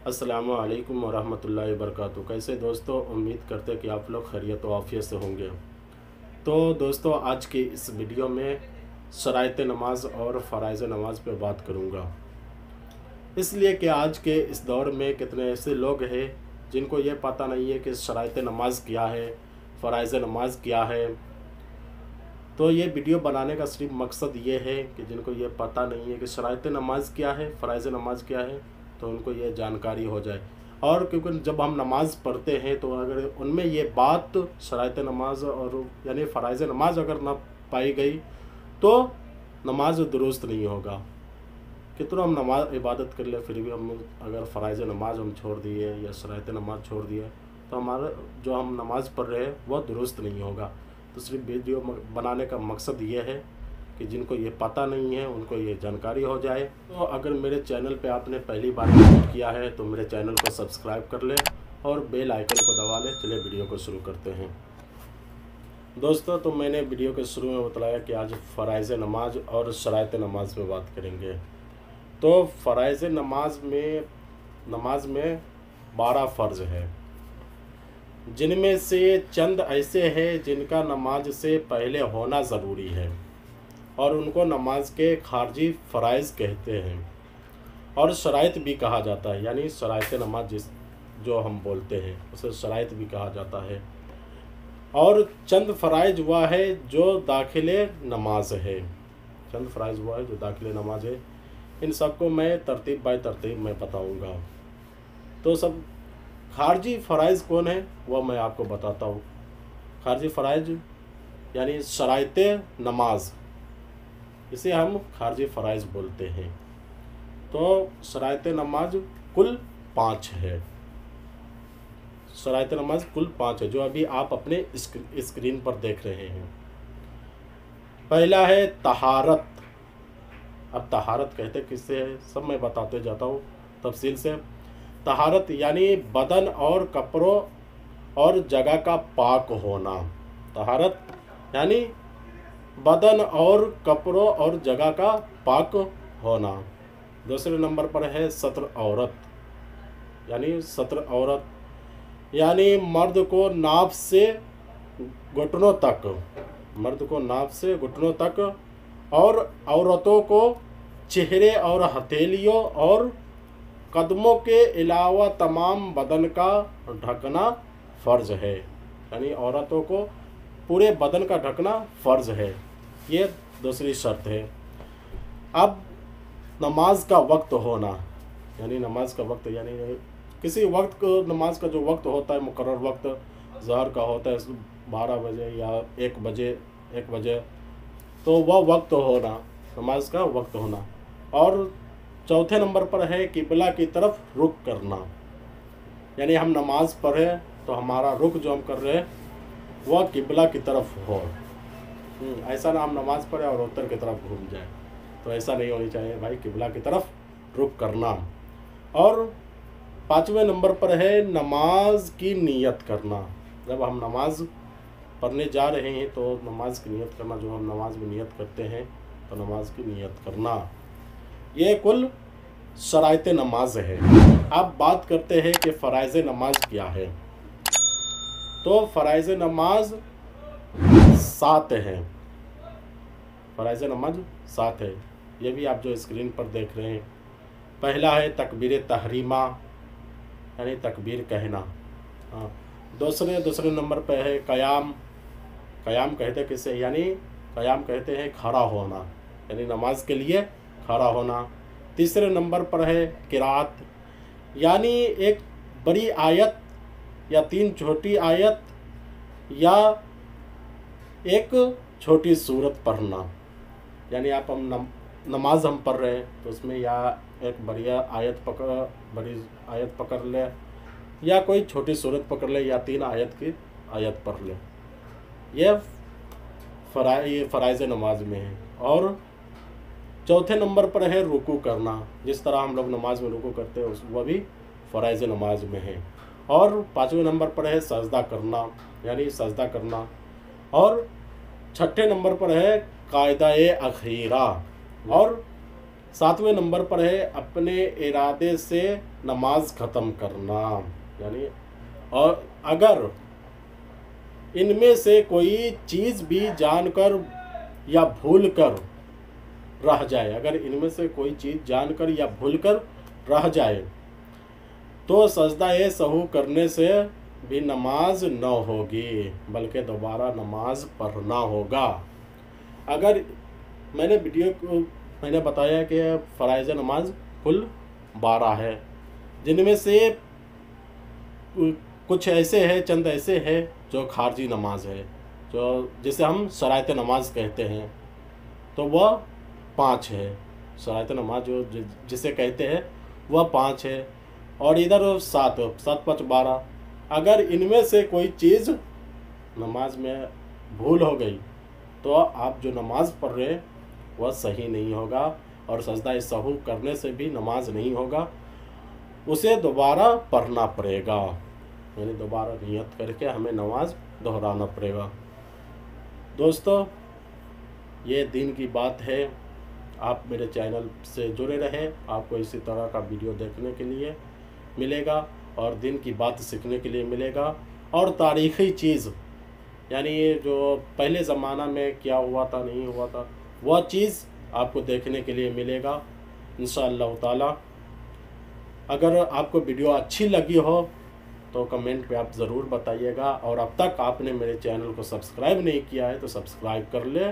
अस्सलामु अलैकुम वरहमतुल्लाहि वबरकातुहू। कैसे दोस्तों, उम्मीद करते हैं कि आप लोग खैरियत व आफियत से होंगे। तो दोस्तों, आज की इस वीडियो में शराइत नमाज और फ़राइज़ नमाज पे बात करूँगा, इसलिए कि आज के इस दौर में कितने ऐसे लोग हैं जिनको ये पता नहीं है कि शराइत नमाज क्या है, फ़राइज़ नमाज क्या है। तो ये वीडियो बनाने का सिर्फ मकसद ये है कि जिनको ये पता नहीं है कि शराइत नमाज क्या है, फ़राइज़ नमाज क्या है, तो उनको ये जानकारी हो जाए। और क्योंकि जब हम नमाज़ पढ़ते हैं तो अगर उनमें ये बात शराइत नमाज और यानी फ़राइज़ नमाज अगर ना पाई गई तो नमाज दुरुस्त नहीं होगा। कितना हम नमाज इबादत कर ले, फिर भी हम अगर फ़राइज़ नमाज हम छोड़ दिए या शराइत नमाज छोड़ दिए तो हमारा जो हम नमाज़ पढ़ रहे हैं वह दुरुस्त नहीं होगा। तो सिर्फ वीडियो बनाने का मकसद ये है कि जिनको ये पता नहीं है उनको ये जानकारी हो जाए। तो अगर मेरे चैनल पे आपने पहली बार विजिट किया है तो मेरे चैनल को सब्सक्राइब कर लें और बेल आइकन को दबा लें। चलिए वीडियो को शुरू करते हैं। दोस्तों, तो मैंने वीडियो के शुरू में बताया कि आज फ़राइज़ नमाज और शराइत नमाज पे बात करेंगे। तो फ़राइज़ नमाज में 12 फ़र्ज़ है, जिनमें से चंद ऐसे हैं जिनका नमाज से पहले होना ज़रूरी है और उनको नमाज के खारजी फ़राइज़ कहते हैं और शराइत भी कहा जाता है। यानी शराइत नमाज जो हम बोलते हैं उसे शराइत भी कहा जाता है। और चंद फ़राइज़ वह है जो दाखिले नमाज है, चंद फ़राइज़ वह है जो दाखिले नमाज है। इन सबको मैं तरतीब बाय तरतीब में बताऊंगा। तो सब खारजी फ़राइज़ कौन है वह मैं आपको बताता हूँ। खारजी फ़राइज़ यानी शराइत नमाज, इसे हम खारजी फ़राइज़ बोलते हैं। तो शराइत नमाज कुल 5 है। शराइत नमाज कुल 5 है जो अभी आप अपने स्क्रीन पर देख रहे हैं। पहला है तहारत। अब तहारत कहते किससे है सब मैं बताते जाता हूँ तफसील से। तहारत यानी बदन और कपड़ों और जगह का पाक होना। तहारत यानी बदन और कपड़ों और जगह का पाक होना। दूसरे नंबर पर है सत्र औरत, यानी सत्र औरत यानी मर्द को नाभ से घुटनों तक, मर्द को नाभ से घुटनों तक, और औरतों को चेहरे और हथेलियों और कदमों के अलावा तमाम बदन का ढकना फ़र्ज है। यानी औरतों को पूरे बदन का ढकना फ़र्ज है, ये दूसरी शर्त है। अब नमाज का वक्त होना, यानी नमाज का वक्त यानी किसी वक्त को नमाज का जो वक्त होता है मुकर्रर वक्त ज़हर का होता है 12 बजे या 1 बजे, तो वह वक्त होना, नमाज का वक्त होना। और चौथे नंबर पर है किबला की तरफ रुख करना, यानी हम नमाज पढ़ें तो हमारा रुख जो हम कर रहे हैं वह किबला की तरफ हो। ऐसा ना हम नमाज पढ़ें और उत्तर की तरफ घूम जाए, तो ऐसा नहीं होनी चाहिए भाई, किबला की तरफ रुख करना। और 5वें नंबर पर है नमाज की नियत करना। जब हम नमाज पढ़ने जा रहे हैं तो नमाज की नियत करना, जो हम नमाज में नियत करते हैं तो नमाज की नियत करना। ये कुल शराइत नमाज है। अब बात करते हैं कि फ़राइज़ नमाज क्या है। तो फ़राइज़ नमाज 7 है। फ़राइज़ नमाज 7 है, ये भी आप जो स्क्रीन पर देख रहे हैं। पहला है तकबीर तहरीमा, यानी तकबीर कहना। दूसरे नंबर पर है क़याम। क़याम कहते किसे, यानी क़याम कहते हैं खड़ा होना, यानी नमाज के लिए खड़ा होना। तीसरे नंबर पर है क़िराअत, यानी एक बड़ी आयत या 3 छोटी आयत या एक छोटी सूरत पढ़ना। यानी आप हम नमाज हम पढ़ रहे हैं तो उसमें या एक बड़ी आयत पकड़ ले या कोई छोटी सूरत पकड़ ले या 3 आयत की आयत पढ़ ले। ये फ़राइज़ नमाज में है। और चौथे नंबर पर है रुकू करना, जिस तरह हम लोग नमाज में रुकू करते हैं वह भी फ़राइज़ नमाज में है। और 5वें नंबर पर है सजदा करना, यानी सजदा करना। और 6ठे नंबर पर है कायदा-ए-अखीरा। और 7वें नंबर पर है अपने इरादे से नमाज ख़त्म करना। यानी और अगर इनमें से कोई चीज़ भी जानकर या भूलकर रह जाए, अगर इनमें से कोई चीज़ जानकर या भूलकर रह जाए तो सजदा सहू करने से भी नमाज न होगी, बल्कि दोबारा नमाज पढ़ना होगा। अगर मैंने बताया कि फ़राइज़ नमाज कुल 12 है, जिनमें से कुछ ऐसे हैं, चंद ऐसे हैं जो खारजी नमाज है, जो जिसे हम शराइत नमाज कहते हैं, तो वह 5 है। शराइत नमाज जो जिसे कहते हैं वह 5 है, और इधर 7 5 12। अगर इनमें से कोई चीज़ नमाज में भूल हो गई तो आप जो नमाज पढ़ रहे हैं वह सही नहीं होगा, और सजदा सहू करने से भी नमाज नहीं होगा, उसे दोबारा पढ़ना पड़ेगा। यानी दोबारा नियत करके हमें नमाज दोहराना पड़ेगा। दोस्तों, ये दिन की बात है। आप मेरे चैनल से जुड़े रहें, आपको इसी तरह का वीडियो देखने के लिए मिलेगा और दिन की बात सीखने के लिए मिलेगा, और तारीख़ी चीज़ यानी जो पहले ज़माना में क्या हुआ था नहीं हुआ था वह चीज़ आपको देखने के लिए मिलेगा इंशाअल्लाह ताला। अगर आपको वीडियो अच्छी लगी हो तो कमेंट पे आप ज़रूर बताइएगा, और अब तक आपने मेरे चैनल को सब्सक्राइब नहीं किया है तो सब्सक्राइब कर ले।